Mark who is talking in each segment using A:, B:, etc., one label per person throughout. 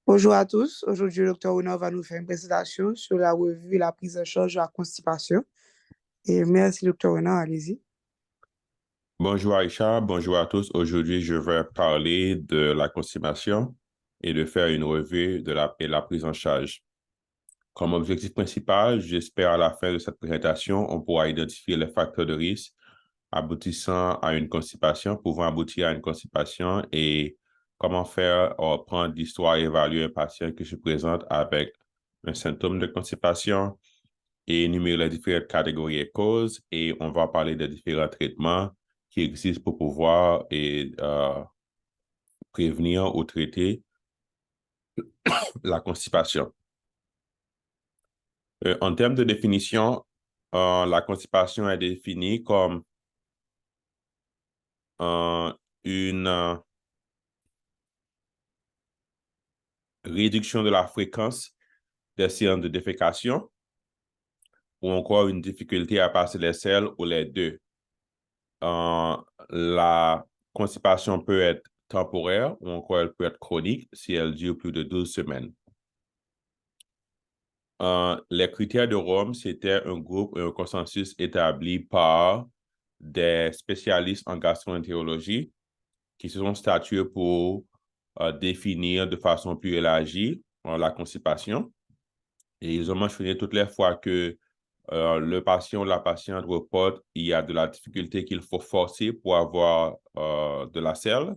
A: Bonjour à tous. Aujourd'hui, le docteur Honor va nous faire une présentation sur la revue et la prise en charge de la constipation. Et merci, docteur Honor, allez-y.
B: Bonjour Aïcha, bonjour à tous. Aujourd'hui, je vais parler de la consommation et de faire une revue et la prise en charge. Comme objectif principal, j'espère à la fin de cette présentation, on pourra identifier les facteurs de risque aboutissant à une constipation, pouvant aboutir à une constipation et comment faire, prendre l'histoire et évaluer un patient qui se présente avec un symptôme de constipation et énumérer les différentes catégories et causes. Et on va parler des différents traitements qui existent pour pouvoir prévenir ou traiter la constipation. En termes de définition, la constipation est définie comme une réduction de la fréquence des séances de défécation ou encore une difficulté à passer les selles ou les deux. Euh, la constipation peut être temporaire ou encore elle peut être chronique si elle dure plus de 12 semaines. Les critères de Rome, c'était un groupe et un consensus établi par des spécialistes en gastroentérologie qui se sont statués pour définir de façon plus élargie la constipation. Et ils ont mentionné toutes les fois que le patient ou la patiente reporte il y a de la difficulté qu'il faut forcer pour avoir de la selle.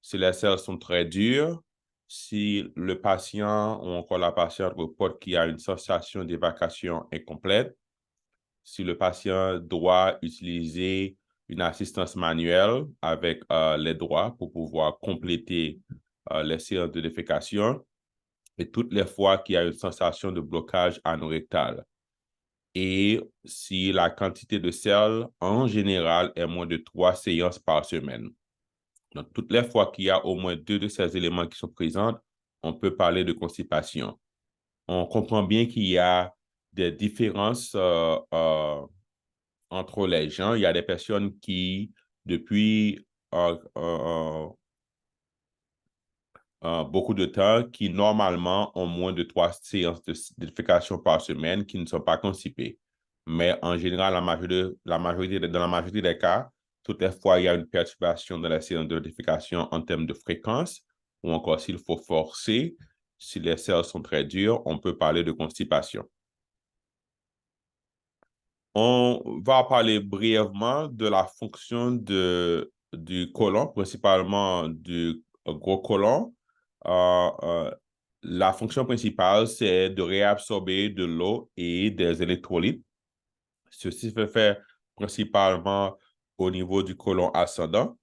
B: Si les selles sont très dures, si le patient ou encore la patiente reporte qu'il y a une sensation d'évacuation incomplète, si le patient doit utiliser une assistance manuelle avec les doigts pour pouvoir compléter les séances de défécation, et toutes les fois qu'il y a une sensation de blocage anorectal. Et si la quantité de sel, en général, est moins de 3 séances par semaine. Donc, toutes les fois qu'il y a au moins 2 de ces éléments qui sont présents, on peut parler de constipation. On comprend bien qu'il y a des différences entre les gens. Il y a des personnes qui, depuis beaucoup de temps, qui normalement ont moins de 3 séances de défécation par semaine, qui ne sont pas constipés. Mais en général, dans la majorité des cas, toutes les fois, il y a une perturbation de la séance de défécation en termes de fréquence, ou encore s'il faut forcer, si les selles sont très dures, on peut parler de constipation. On va parler brièvement de la fonction du côlon, principalement du gros côlon. Euh, euh, la fonction principale, c'est de réabsorber de l'eau et des électrolytes. Ceci se fait principalement au niveau du côlon ascendant.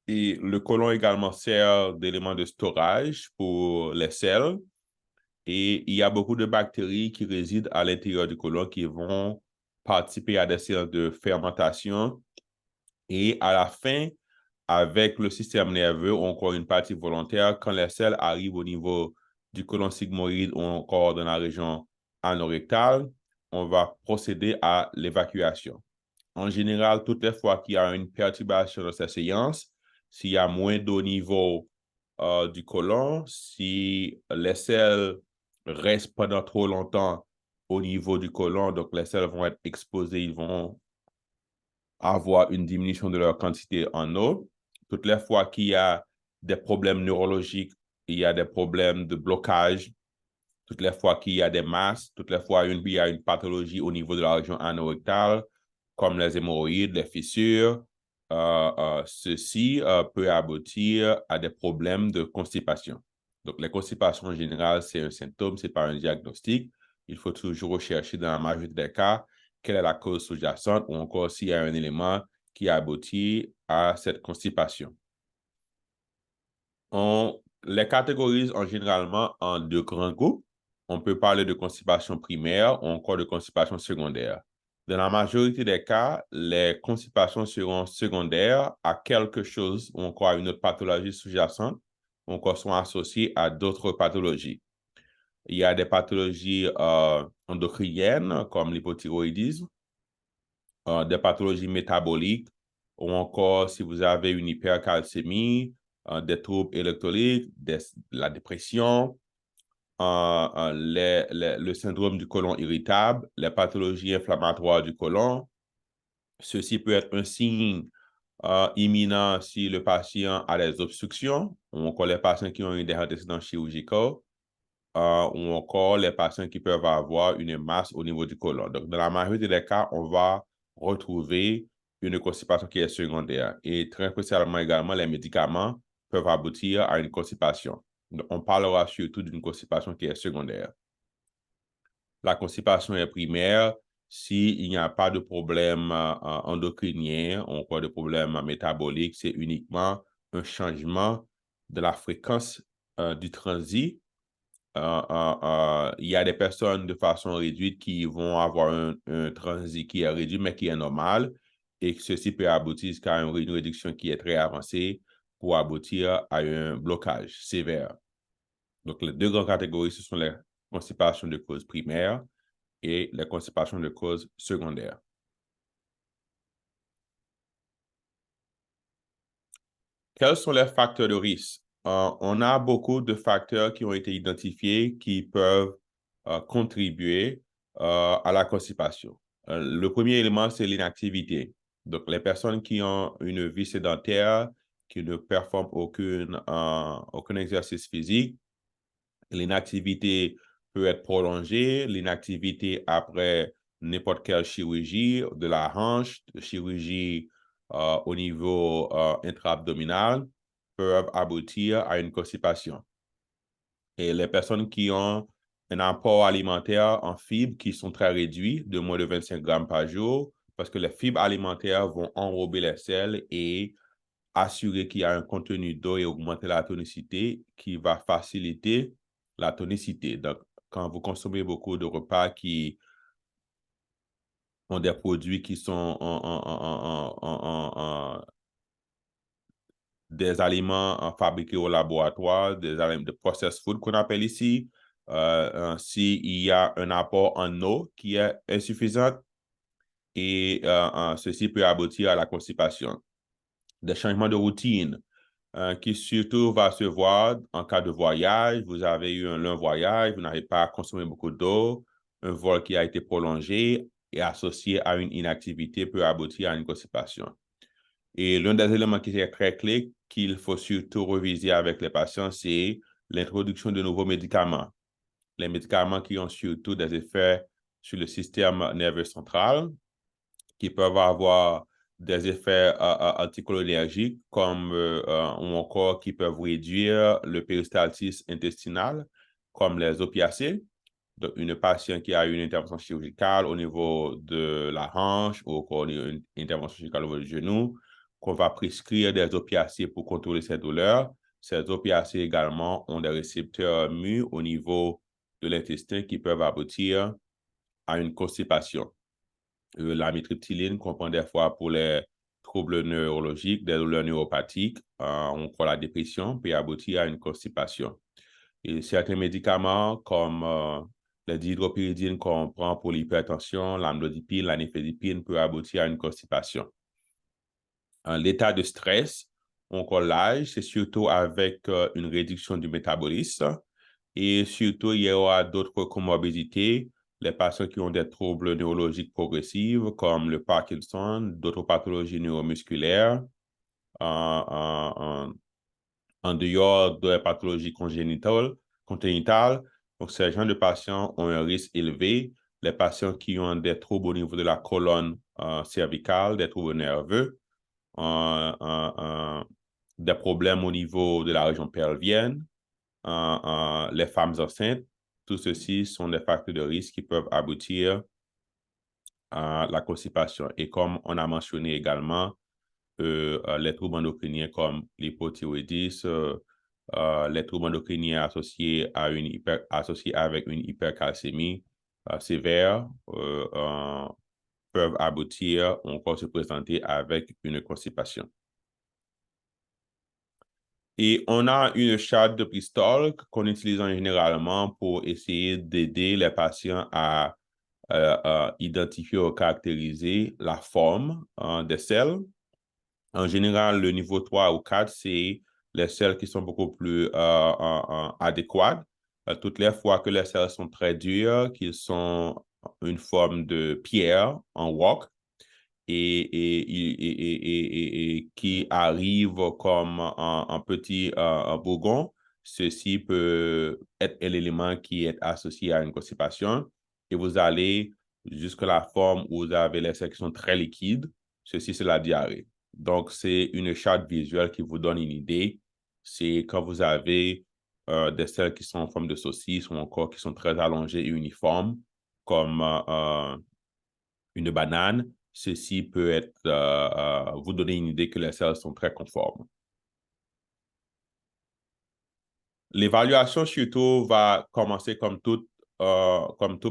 B: Et le côlon également sert d'élément de storage pour les selles. Et il y a beaucoup de bactéries qui résident à l'intérieur du côlon qui vont participer à des séances de fermentation. Et à la fin, avec le système nerveux ou encore une partie volontaire, quand les selles arrivent au niveau du côlon sigmoïde ou encore dans la région anorectale, on va procéder à l'évacuation. En général, toutes les fois qu'il y a une perturbation de ces séances, s'il y a moins d'eau au niveau du côlon, si les selles restent pendant trop longtemps au niveau du côlon, donc les selles vont être exposées, ils vont avoir une diminution de leur quantité en eau. Toutes les fois qu'il y a des problèmes neurologiques, il y a des problèmes de blocage, toutes les fois qu'il y a des masses, toutes les fois il y a une pathologie au niveau de la région anorectale, comme les hémorroïdes, les fissures, ceci peut aboutir à des problèmes de constipation. Donc, les constipations en général, c'est un symptôme, ce n'est pas un diagnostic. Il faut toujours rechercher dans la majorité des cas quelle est la cause sous-jacente ou encore s'il y a un élément qui aboutit à cette constipation. On les catégorise généralement en deux grands groupes. On peut parler de constipation primaire ou encore de constipation secondaire. Dans la majorité des cas, les constipations seront secondaires à quelque chose ou encore à une autre pathologie sous-jacente ou encore sont associées à d'autres pathologies. Il y a des pathologies endocriniennes comme l'hypothyroïdisme, des pathologies métaboliques ou encore si vous avez une hypercalcémie, des troubles électrolytes, la dépression, le syndrome du côlon irritable, les pathologies inflammatoires du côlon. Ceci peut être un signe imminent si le patient a des obstructions, ou encore les patients qui ont eu des antécédents chirurgicaux, ou encore les patients qui peuvent avoir une masse au niveau du côlon. Donc, dans la majorité des cas, on va retrouver une constipation qui est secondaire. Et très spécialement également, les médicaments peuvent aboutir à une constipation. Donc, on parlera surtout d'une constipation qui est secondaire. La constipation est primaire s'il n'y a pas de problème endocrinien ou encore de problème métabolique, c'est uniquement un changement de la fréquence du transit. Il y a des personnes de façon réduite qui vont avoir un transit qui est réduit, mais qui est normal, et que ceci peut aboutir jusqu'à une réduction qui est très avancée pour aboutir à un blocage sévère. Donc, les deux grandes catégories, ce sont les constipations de cause primaire et les constipations de cause secondaire. Quels sont les facteurs de risque? On a beaucoup de facteurs qui ont été identifiés qui peuvent contribuer à la constipation. Le premier élément, c'est l'inactivité. Donc, les personnes qui ont une vie sédentaire, qui ne performent aucun exercice physique, l'inactivité peut être prolongée, l'inactivité après n'importe quelle chirurgie de la hanche, chirurgie au niveau intra-abdominal, peuvent aboutir à une constipation. Et les personnes qui ont un apport alimentaire en fibres qui sont très réduits, de moins de 25 grammes par jour, parce que les fibres alimentaires vont enrober les selles et assurer qu'il y a un contenu d'eau et augmenter la tonicité qui va faciliter la tonicité. Donc, quand vous consommez beaucoup de repas qui ont des produits qui sont des aliments fabriqués au laboratoire, des aliments de processed food qu'on appelle ici, s'il y a un apport en eau qui est insuffisant, et ceci peut aboutir à la constipation. Des changements de routine qui surtout va se voir en cas de voyage. Vous avez eu un long voyage, vous n'avez pas consommé beaucoup d'eau, un vol qui a été prolongé et associé à une inactivité peut aboutir à une constipation. Et l'un des éléments qui est très clé qu'il faut surtout reviser avec les patients, c'est l'introduction de nouveaux médicaments. Les médicaments qui ont surtout des effets sur le système nerveux central, qui peuvent avoir des effets anticholinergiques comme ou encore qui peuvent réduire le péristaltisme intestinal, comme les opiacés. Donc, une patiente qui a eu une intervention chirurgicale au niveau de la hanche ou une intervention chirurgicale au niveau du genou, qu'on va prescrire des opiacés pour contrôler ces douleurs. Ces opiacés également ont des récepteurs mu au niveau de l'intestin qui peuvent aboutir à une constipation. L'amitriptyline qu'on prend des fois pour les troubles neurologiques, des douleurs neuropathiques, encore la dépression peut aboutir à une constipation. Et certains médicaments comme les dihydropyridine qu'on prend pour l'hypertension, l'amlodipine, la nifedipine peut aboutir à une constipation. L'état de stress, encore l'âge, c'est surtout avec une réduction du métabolisme et surtout il y aura d'autres comorbidités, les patients qui ont des troubles neurologiques progressifs comme le Parkinson, d'autres pathologies neuromusculaires, en dehors des pathologies congénitales. Donc, ces gens de patients ont un risque élevé. Les patients qui ont des troubles au niveau de la colonne cervicale, des troubles nerveux, des problèmes au niveau de la région pelvienne, les femmes enceintes, tout ceci sont des facteurs de risque qui peuvent aboutir à la constipation. Et comme on a mentionné également, les troubles endocriniens comme l'hypothyroïdisme, les troubles endocriniens associés avec une hypercalcémie sévère peuvent aboutir ou encore se présenter avec une constipation. Et on a une charte de Bristol qu'on utilise généralement pour essayer d'aider les patients à identifier ou caractériser la forme des selles. En général, le niveau 3 ou 4, c'est les selles qui sont beaucoup plus adéquates. Toutes les fois que les selles sont très dures, qu'ils sont une forme de pierre en roc, et qui arrive comme un petit bourgon, ceci peut être l'élément qui est associé à une constipation. Et vous allez jusqu'à la forme où vous avez les selles qui sont très liquides. Ceci, c'est la diarrhée. Donc, c'est une charte visuelle qui vous donne une idée. C'est quand vous avez des selles qui sont en forme de saucisse ou encore qui sont très allongées et uniformes, comme une banane. Ceci peut être, vous donner une idée que les selles sont très conformes. L'évaluation surtout va commencer comme tout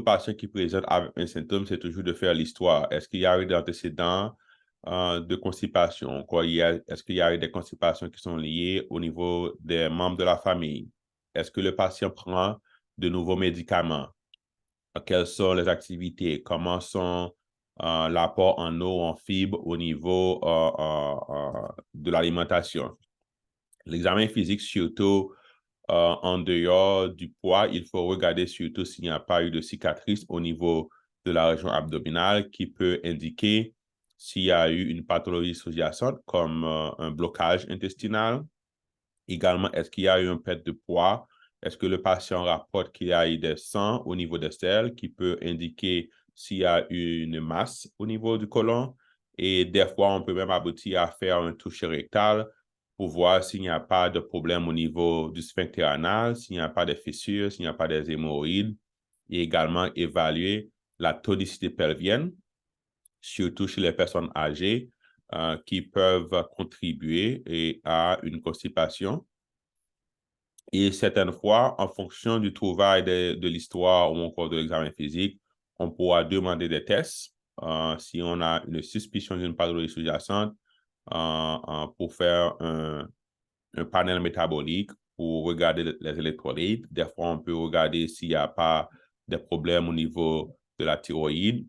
B: patient qui présente avec un symptôme, c'est toujours de faire l'histoire. Est-ce qu'il y a eu des antécédents de constipation? Est-ce qu'il y a eu des constipations qui sont liées au niveau des membres de la famille? Est-ce que le patient prend de nouveaux médicaments? Quelles sont les activités? Comment sont l'apport en eau, en fibres au niveau de l'alimentation? L'examen physique, surtout en dehors du poids, il faut regarder surtout s'il n'y a pas eu de cicatrice au niveau de la région abdominale qui peut indiquer s'il y a eu une pathologie sous-jacente comme un blocage intestinal. Également, est-ce qu'il y a eu un perte de poids? Est-ce que le patient rapporte qu'il y a eu des sangs au niveau des selles qui peut indiquer s'il y a eu une masse au niveau du côlon? Et des fois, on peut même aboutir à faire un toucher rectal pour voir s'il n'y a pas de problème au niveau du sphincter anal, s'il n'y a pas de fissures, s'il n'y a pas des hémorroïdes. Et également évaluer la tonicité pelvienne, surtout chez les personnes âgées, qui peuvent contribuer à une constipation. Et certaines fois, en fonction du trouvaille de l'histoire ou encore de l'examen physique, on pourra demander des tests si on a une suspicion d'une pathologie sous-jacente pour faire un panel métabolique pour regarder les électrolytes. Des fois, on peut regarder s'il n'y a pas de problèmes au niveau de la thyroïde.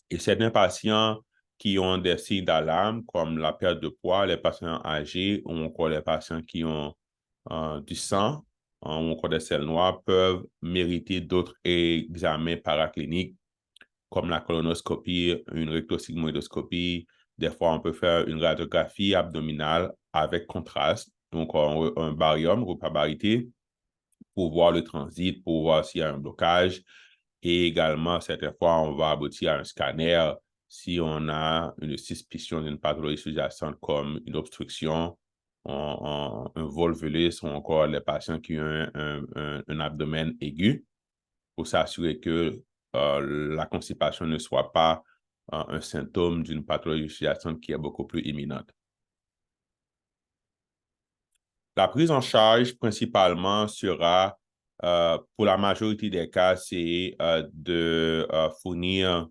B: Et certains patients qui ont des signes d'alarme, comme la perte de poids, les patients âgés ou encore les patients qui ont du sang ou encore des selles noires, peuvent mériter d'autres examens paracliniques comme la colonoscopie, une rectosigmoïdoscopie. Des fois, on peut faire une radiographie abdominale avec contraste, donc un barium, reprobarité, pour voir le transit, pour voir s'il y a un blocage. Et également, certaines fois, on va aboutir à un scanner si on a une suspicion d'une pathologie sous-jacente comme une obstruction, un volvulus ou encore les patients qui ont un abdomen aigu pour s'assurer que la constipation ne soit pas un symptôme d'une pathologie sous-jacente qui est beaucoup plus imminente. La prise en charge principalement sera, pour la majorité des cas, c'est de fournir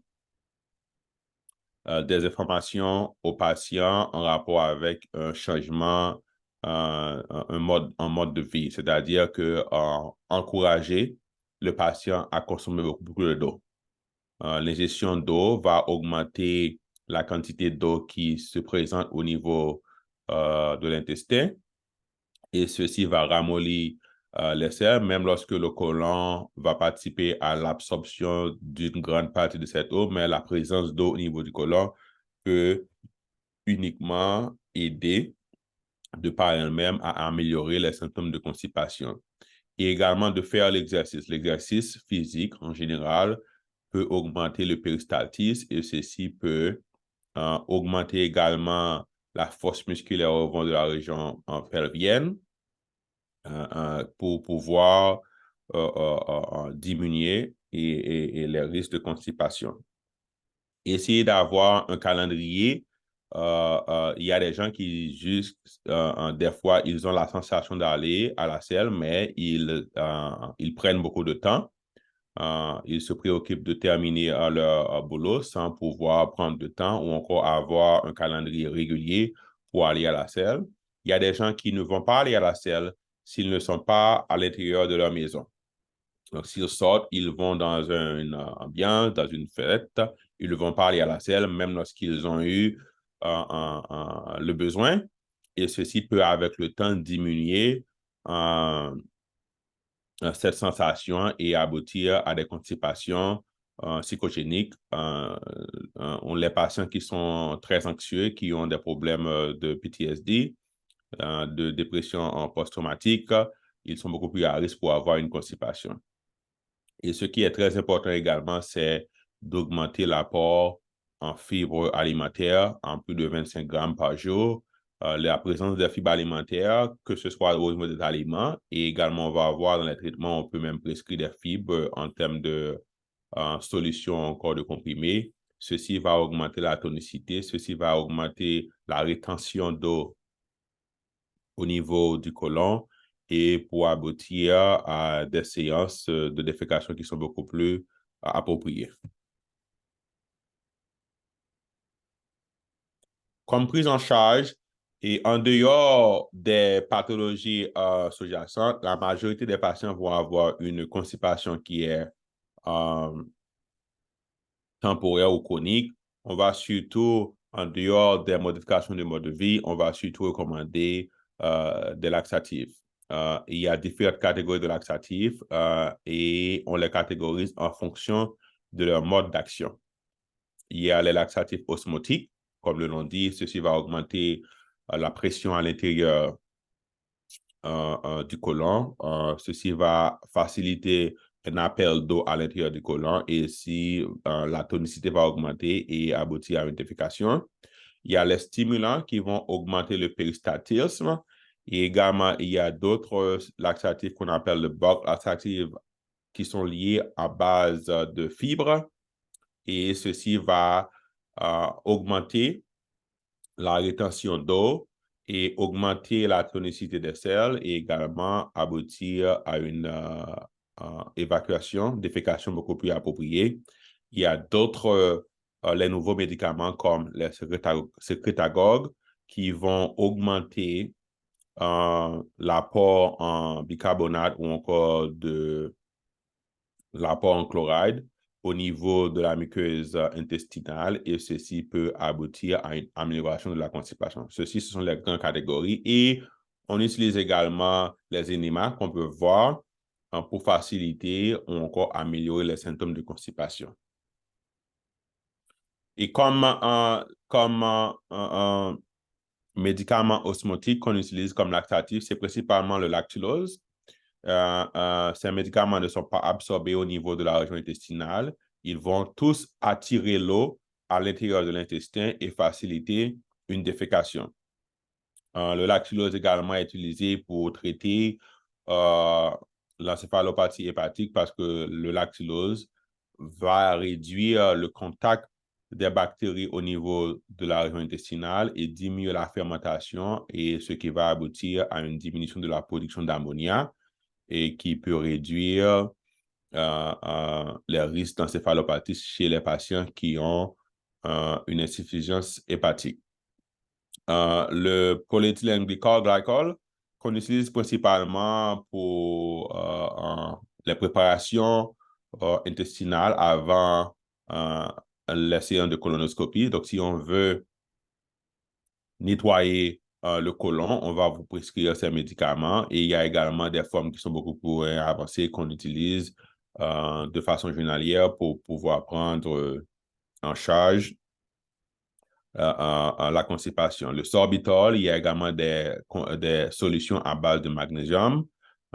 B: des informations aux patients en rapport avec un changement, un mode de vie, c'est-à-dire que encourager le patient à consommer beaucoup d'eau. L'ingestion d'eau va augmenter la quantité d'eau qui se présente au niveau de l'intestin et ceci va ramollir les selles, même lorsque le côlon va participer à l'absorption d'une grande partie de cette eau, mais la présence d'eau au niveau du côlon peut uniquement aider de par elle-même à améliorer les symptômes de constipation. Et également de faire l'exercice. L'exercice physique, en général, peut augmenter le péristaltisme et ceci peut augmenter également la force musculaire au fond de la région pelvienne pour pouvoir diminuer et les risques de constipation. Essayer d'avoir un calendrier. Il y a des gens qui juste, des fois, ils ont la sensation d'aller à la selle, mais ils prennent beaucoup de temps. Ils se préoccupent de terminer leur boulot sans pouvoir prendre de temps ou encore avoir un calendrier régulier pour aller à la selle. Il y a des gens qui ne vont pas aller à la selle s'ils ne sont pas à l'intérieur de leur maison. Donc, s'ils sortent, ils vont dans une ambiance, dans une fête. Ils ne vont pas aller à la selle, même lorsqu'ils ont eu le besoin. et ceci peut, avec le temps, diminuer cette sensation et aboutir à des constipations psychogéniques. Les patients qui sont très anxieux, qui ont des problèmes de PTSD, de dépression post-traumatique, ils sont beaucoup plus à risque pour avoir une constipation. Et ce qui est très important également, c'est d'augmenter l'apport en fibres alimentaires en plus de 25 grammes par jour. La présence de fibres alimentaires, que ce soit au niveau des aliments, et également on va avoir dans les traitements, on peut même prescrire des fibres en termes de solutions encore de comprimés. Ceci va augmenter la tonicité, ceci va augmenter la rétention d'eau au niveau du côlon et pour aboutir à des séances de défécation qui sont beaucoup plus appropriées. Comme prise en charge et en dehors des pathologies sous-jacentes, la majorité des patients vont avoir une constipation qui est temporaire ou chronique. On va surtout, en dehors des modifications de mode de vie, on va surtout recommander des laxatifs. Il y a différentes catégories de laxatifs et on les catégorise en fonction de leur mode d'action. Il y a les laxatifs osmotiques, comme le nom dit, ceci va augmenter la pression à l'intérieur du côlon. Ceci va faciliter un appel d'eau à l'intérieur du côlon et si la tonicité va augmenter et aboutir à une défécation. Il y a les stimulants qui vont augmenter le péristatisme et également il y a d'autres laxatifs qu'on appelle le bulk laxative qui sont liés à base de fibres et ceci va augmenter la rétention d'eau et augmenter la tonicité des selles et également aboutir à une évacuation, défécation beaucoup plus appropriée. Il y a d'autres, les nouveaux médicaments comme les sécrétagogues qui vont augmenter l'apport en bicarbonate ou encore de l'apport en chloride au niveau de la muqueuse intestinale et ceci peut aboutir à une amélioration de la constipation. Ceci, ce sont les grandes catégories et on utilise également les énémas qu'on peut voir pour faciliter ou encore améliorer les symptômes de constipation. Et comme médicament osmotique qu'on utilise comme laxatif, c'est principalement le lactulose. Ces médicaments ne sont pas absorbés au niveau de la région intestinale. Ils vont tous attirer l'eau à l'intérieur de l'intestin et faciliter une défécation. Le lactulose également est utilisé pour traiter l'encéphalopathie hépatique parce que le lactulose va réduire le contact des bactéries au niveau de la région intestinale et diminuer la fermentation et ce qui va aboutir à une diminution de la production d'ammoniac et qui peut réduire les risques d'encéphalopathie chez les patients qui ont une insuffisance hépatique. Le polyéthylène glycol qu'on utilise principalement pour les préparations intestinales avant les séances de colonoscopie. Donc, si on veut nettoyer le côlon, on va vous prescrire ces médicaments et il y a également des formes qui sont beaucoup plus avancées qu'on utilise de façon journalière pour pouvoir prendre en charge la constipation. Le sorbitol, il y a également des solutions à base de magnésium,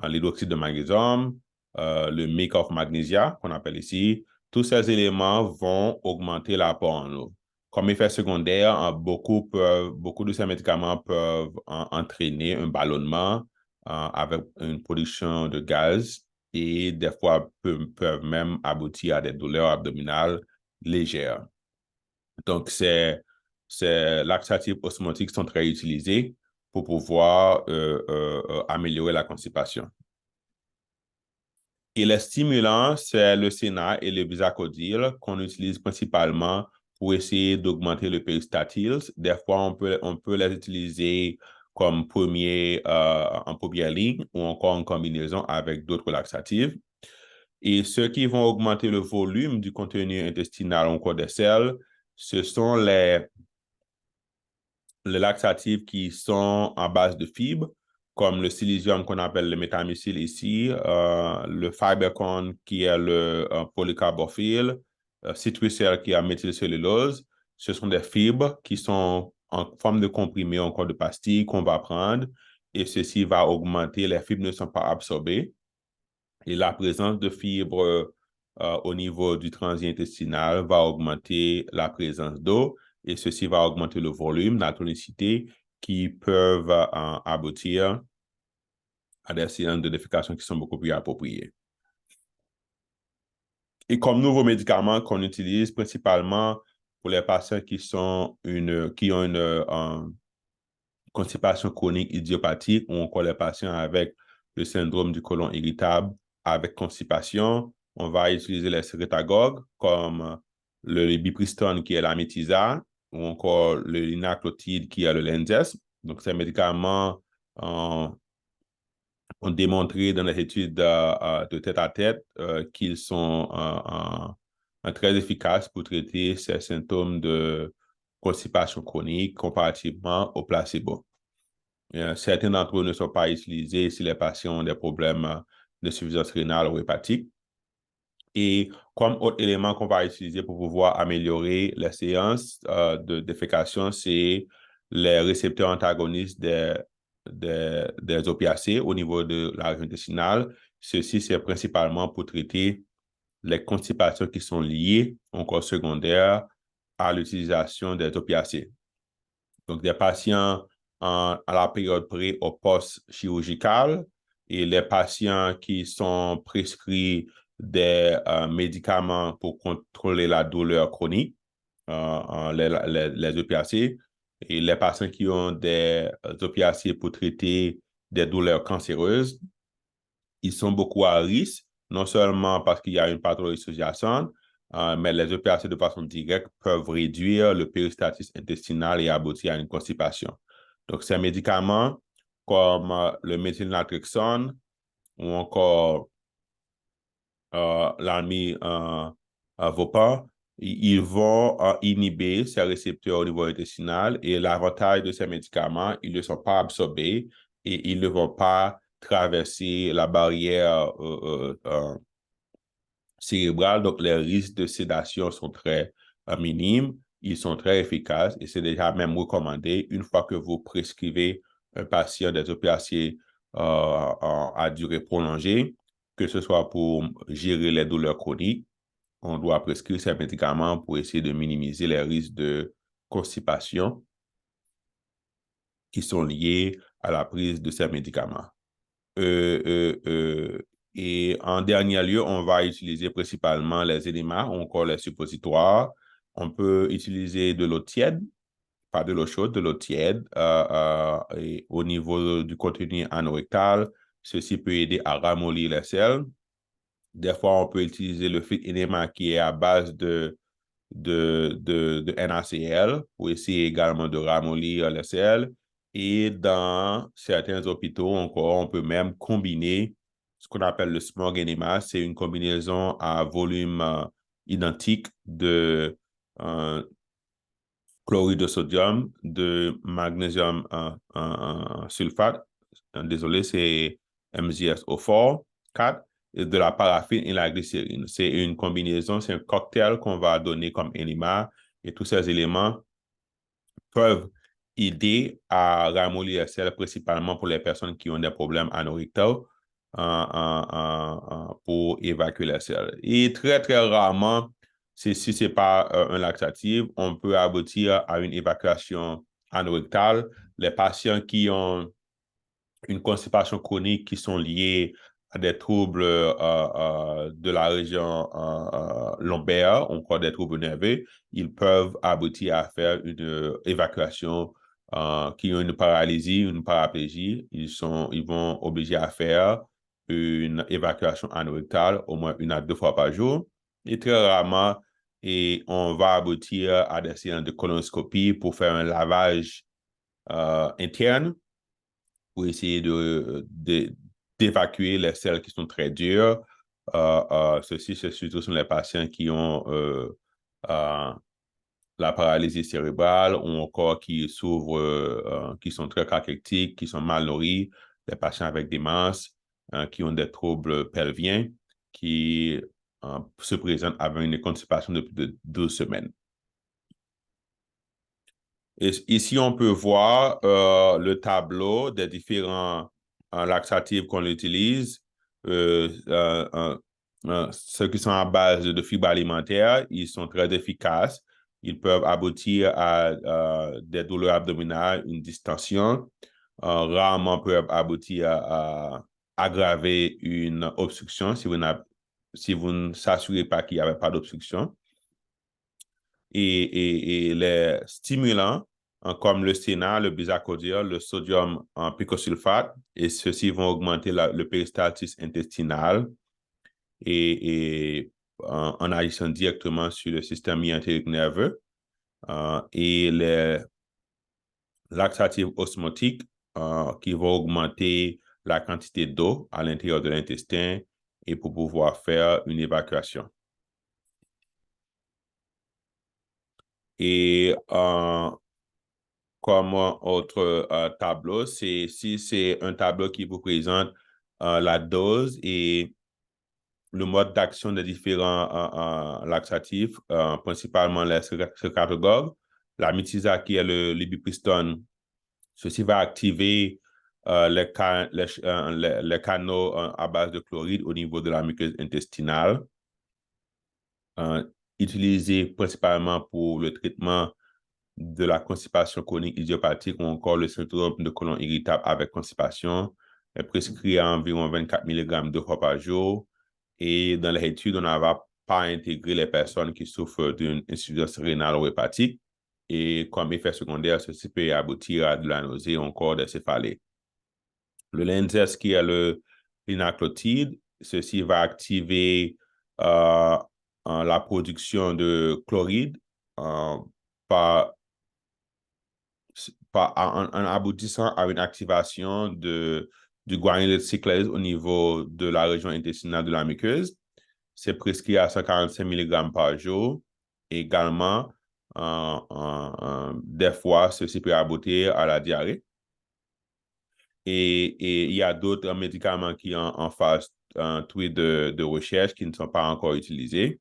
B: l'hydroxyde de magnésium, le make of magnesia qu'on appelle ici. Tous ces éléments vont augmenter l'apport en eau. Comme effet secondaire, beaucoup de ces médicaments peuvent entraîner un ballonnement avec une production de gaz et des fois peuvent même aboutir à des douleurs abdominales légères. Donc, ces laxatifs osmotiques sont très utilisés pour pouvoir améliorer la constipation. Et les stimulants, c'est le sénat et le bisacodyl qu'on utilise principalement pour essayer d'augmenter le péristatile. Des fois, on peut les utiliser comme en première ligne ou encore en combinaison avec d'autres laxatifs. Et ceux qui vont augmenter le volume du contenu intestinal ou encore des selles, ce sont les laxatifs qui sont à base de fibres, comme le silicium qu'on appelle le métamycile ici, le Fibercon qui est le polycarbophile, Citrucel qui est méthylcellulose. Ce sont des fibres qui sont en forme de comprimé, encore de pastilles qu'on va prendre et ceci va augmenter, les fibres ne sont pas absorbées et la présence de fibres au niveau du transit intestinal va augmenter la présence d'eau et ceci va augmenter le volume, la tonicité qui peuvent aboutir à des séances de défécation qui sont beaucoup plus appropriées. Et comme nouveau médicament qu'on utilise principalement pour les patients qui ont une constipation chronique idiopathique ou encore les patients avec le syndrome du côlon irritable avec constipation, on va utiliser les sérétagogues comme le bipristone qui est la métisa ou encore le linaclotide qui est le Lenses. Donc, ces médicaments ont démontré dans les études de tête à tête qu'ils sont très efficaces pour traiter ces symptômes de constipation chronique comparativement au placebo. Certains d'entre eux ne sont pas utilisés si les patients ont des problèmes de suffisance rénale ou hépatique. Et comme autre élément qu'on va utiliser pour pouvoir améliorer les séances de défécation, c'est les récepteurs antagonistes des opiacés au niveau de la région intestinale. Ceci, c'est principalement pour traiter les constipations qui sont liées, encore secondaires, à l'utilisation des opiacés. Donc, des patients à la période pré- ou post-chirurgicale et les patients qui sont prescrits des médicaments pour contrôler la douleur chronique, les opiacés, et les patients qui ont des opiacés pour traiter des douleurs cancéreuses, ils sont beaucoup à risque, non seulement parce qu'il y a une pathologie sous-jacente, mais les opérations de façon directe peuvent réduire le péristaltisme intestinal et aboutir à une constipation. Donc, ces médicaments comme le méthylnaltrexone ou encore l'amivopar, ils vont inhiber ces récepteurs au niveau intestinal et l'avantage de ces médicaments, ils ne sont pas absorbés et ils ne vont pas traverser la barrière cérébrale. Donc, les risques de sédation sont très minimes, ils sont très efficaces et c'est déjà même recommandé une fois que vous prescrivez un patient des opiacés à durée prolongée, que ce soit pour gérer les douleurs chroniques, on doit prescrire ces médicaments pour essayer de minimiser les risques de constipation qui sont liés à la prise de ces médicaments. Euh, euh, euh, et en dernier lieu, on va utiliser principalement les éléments ou encore les suppositoires. On peut utiliser de l'eau tiède, pas de l'eau chaude, de l'eau tiède et au niveau du contenu anorectal. Ceci peut aider à ramollir les selles. Des fois, on peut utiliser le fit enema qui est à base de NaCl pour essayer également de ramollir les selles. Et dans certains hôpitaux encore, on peut même combiner ce qu'on appelle le smog enema. C'est une combinaison à volume identique de chlorure de sodium, de magnésium sulfate. Désolé, c'est MgSO4, 4, et de la paraffine et la glycérine. C'est une combinaison, c'est un cocktail qu'on va donner comme enema et tous ces éléments peuvent aider à ramollir les selles, principalement pour les personnes qui ont des problèmes anorectaux pour évacuer les selles. Et très, très rarement, si ce n'est pas un laxatif, on peut aboutir à une évacuation anorectale. Les patients qui ont une constipation chronique qui sont liées à des troubles de la région lombaire, encore des troubles nerveux, ils peuvent aboutir à faire une évacuation qui ont une paralysie, une paraplégie. Ils vont obliger à faire une évacuation anorectale au moins 1 à 2 fois par jour. Et très rarement, et on va aboutir à des séances de colonoscopie pour faire un lavage interne pour essayer d'évacuer les selles qui sont très dures. Ceci, c'est surtout sur les patients qui ont la paralysie cérébrale ou encore qui souffrent, qui sont très cachectiques, qui sont mal nourris, des patients avec démence, qui ont des troubles pelviens, qui se présentent avec une constipation de plus de 12 semaines. Et ici, on peut voir le tableau des différents laxatifs qu'on utilise. Ceux qui sont à base de fibres alimentaires, ils sont très efficaces. Ils peuvent aboutir à des douleurs abdominales, une distension. Rarement peuvent aboutir à aggraver une obstruction si vous ne s'assurez pas qu'il n'y avait pas d'obstruction. Et les stimulants, comme le sénat, le bisacodyl, le sodium en picosulfate, et ceux-ci vont augmenter le péristaltisme intestinal et en agissant directement sur le système myotérique nerveux. Et les laxatifs osmotiques qui vont augmenter la quantité d'eau à l'intérieur de l'intestin et pour pouvoir faire une évacuation. Et comme autre tableau, si c'est un tableau qui vous présente la dose et le mode d'action des différents laxatifs, principalement les secretagogues, la mitiza qui est le libipriston, ceci va activer les canaux à base de chloride au niveau de la muqueuse intestinale, utilisé principalement pour le traitement de la constipation chronique idiopathique ou encore le syndrome de côlon irritable avec constipation, est prescrit à environ 24 mg 2 fois par jour. Et dans les études, on n'avait pas intégré les personnes qui souffrent d'une insuffisance rénale ou hépatique. Et comme effet secondaire, ceci peut aboutir à de la nausée ou encore des céphalées. Le LENZES, qui est le linaclotide, ceci va activer la production de chloride par en aboutissant à une activation du guanylate cyclase au niveau de la région intestinale de la muqueuse. C'est prescrit à 145 mg par jour. Également, des fois, ceci peut aboutir à la diarrhée. Et il y a d'autres médicaments qui sont en phase de recherche qui ne sont pas encore utilisés.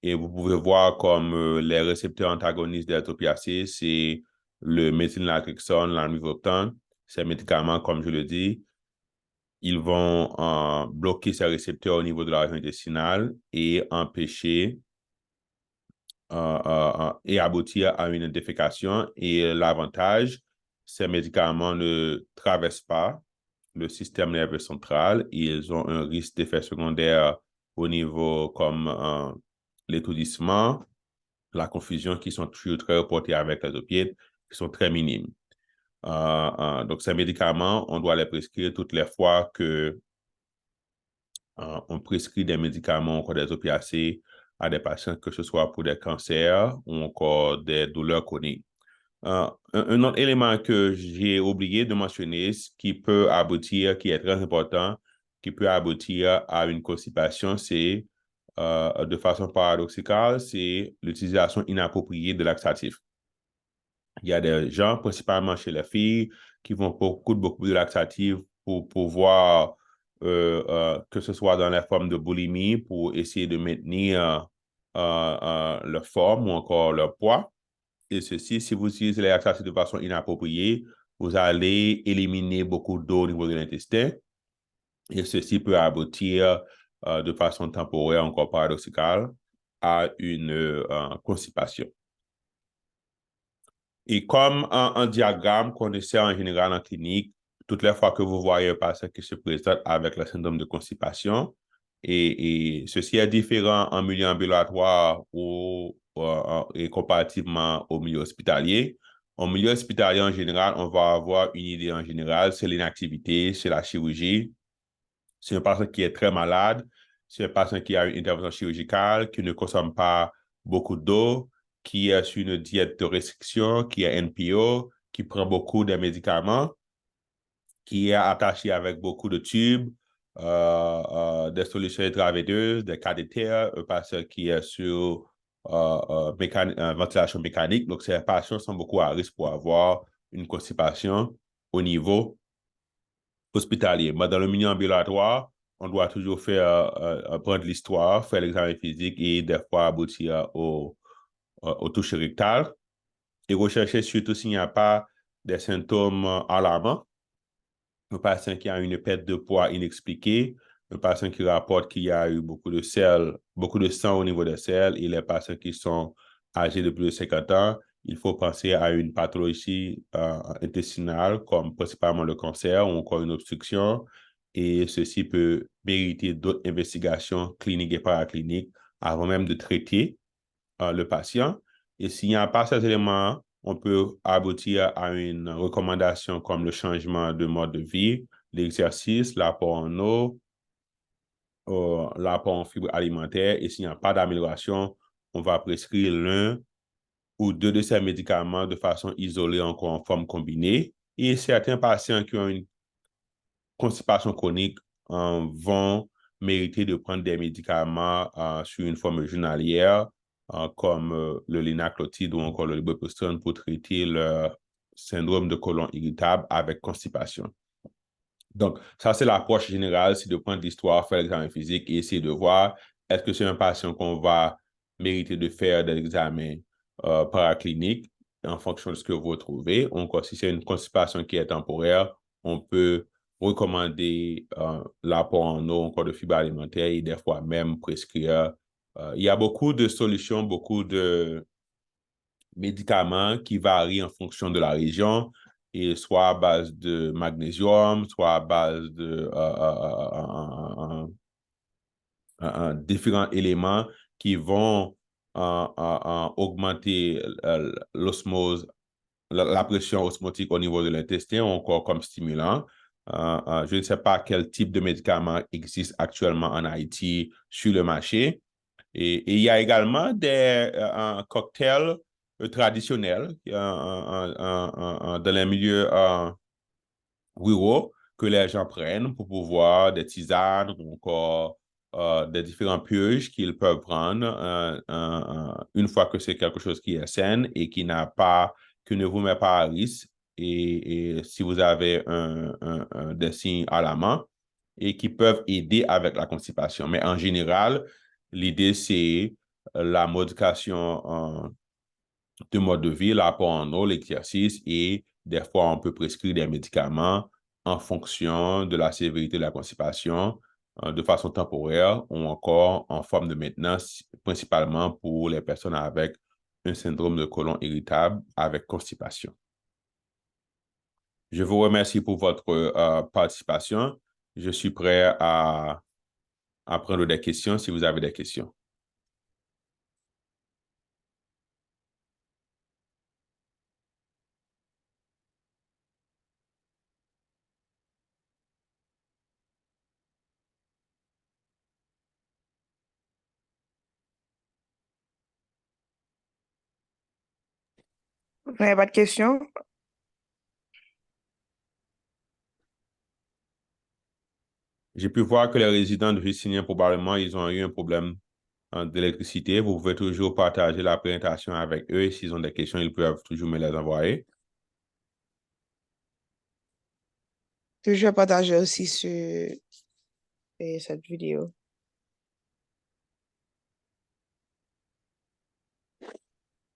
B: Et vous pouvez voir comme les récepteurs antagonistes des opiacés, c'est le méthylnaltrexone, l'amlodipine. Ces médicaments, comme je le dis, ils vont bloquer ces récepteurs au niveau de la région intestinale et empêcher et aboutir à une défécation. Et l'avantage, ces médicaments ne traversent pas le système nerveux central. Ils ont un risque d'effet secondaire au niveau comme l'étourdissement, la confusion, qui sont toujours très reportés avec les opioïdes, qui sont très minimes. Donc, ces médicaments, on doit les prescrire toutes les fois que on prescrit des médicaments, encore des opiacés, à des patients, que ce soit pour des cancers ou encore des douleurs chroniques. Un autre élément que j'ai oublié de mentionner, qui peut aboutir, qui est très important, qui peut aboutir à une constipation, c'est de façon paradoxale, c'est l'utilisation inappropriée de laxatifs. Il y a des gens, principalement chez les filles, qui vont beaucoup de laxatifs pour pouvoir, que ce soit dans la forme de boulimie, pour essayer de maintenir leur forme ou encore leur poids. Et ceci, si vous utilisez les laxatifs de façon inappropriée, vous allez éliminer beaucoup d'eau au niveau de l'intestin. Et ceci peut aboutir de façon temporaire, encore paradoxale, à une constipation. Et comme un diagramme qu'on essaie en général en clinique, toutes les fois que vous voyez un patient qui se présente avec le syndrome de constipation, et ceci est différent en milieu ambulatoire et comparativement au milieu hospitalier. Au milieu hospitalier, en général, on va avoir une idée en général, c'est l'inactivité, c'est la chirurgie. C'est un patient qui est très malade, c'est un patient qui a une intervention chirurgicale, qui ne consomme pas beaucoup d'eau, qui est sur une diète de restriction, qui est NPO, qui prend beaucoup de médicaments, qui est attaché avec beaucoup de tubes, des solutions intraveineuses, des cathéters, un patient qui est sur ventilation mécanique. Donc, ces patients sont beaucoup à risque pour avoir une constipation au niveau hospitalier. Mais dans le milieu ambulatoire, on doit toujours prendre l'histoire, faire l'examen physique et des fois aboutir au toucher rectal et rechercher surtout s'il n'y a pas des symptômes alarmants. Un patient qui a une perte de poids inexpliquée, un patient qui rapporte qu'il y a eu beaucoup de sang au niveau des selles et les patients qui sont âgés de plus de 50 ans, il faut penser à une pathologie intestinale comme principalement le cancer ou encore une obstruction et ceci peut mériter d'autres investigations cliniques et paracliniques avant même de traiter le patient. Et s'il n'y a pas ces éléments, on peut aboutir à une recommandation comme le changement de mode de vie, l'exercice, l'apport en eau, l'apport en fibres alimentaires. Et s'il n'y a pas d'amélioration, on va prescrire l'un ou deux de ces médicaments de façon isolée, encore en forme combinée. Et certains patients qui ont une constipation chronique vont mériter de prendre des médicaments sur une forme journalière, comme le linaclotide ou encore le ibuprofène pour traiter le syndrome de côlon irritable avec constipation. Donc, ça, c'est l'approche générale, c'est de prendre l'histoire, faire l'examen physique et essayer de voir est-ce que c'est un patient qu'on va mériter de faire des examens paracliniques en fonction de ce que vous trouvez. Encore, si c'est une constipation qui est temporaire, on peut recommander l'apport en eau, encore de fibres alimentaires et des fois même prescrire. Il y a beaucoup de solutions, beaucoup de médicaments qui varient en fonction de la région, et soit à base de magnésium, soit à base de différents éléments qui vont augmenter l'osmose, la pression osmotique au niveau de l'intestin, encore comme stimulant. Je ne sais pas quel type de médicament existe actuellement en Haïti sur le marché. Et il y a également des cocktails traditionnels dans les milieux ruraux que les gens prennent pour pouvoir des tisanes ou encore des différents purges qu'ils peuvent prendre une fois que c'est quelque chose qui est sain et qui ne vous met pas à risque. Et si vous avez des signes alarmants et qui peuvent aider avec la constipation. Mais en général, l'idée, c'est la modification de mode de vie, l'apport en eau, l'exercice et des fois, on peut prescrire des médicaments en fonction de la sévérité de la constipation de façon temporaire ou encore en forme de maintenance, principalement pour les personnes avec un syndrome de côlon irritable avec constipation. Je vous remercie pour votre participation. Je suis prêt à prendre des questions si vous avez des questions.
A: Vous n'avez pas de questions?
B: J'ai pu voir que les résidents de Justinien, probablement, ils ont eu un problème d'électricité. Vous pouvez toujours partager la présentation avec eux. S'ils ont des questions, ils peuvent toujours me les envoyer.
A: Que je vais partager aussi sur cette vidéo.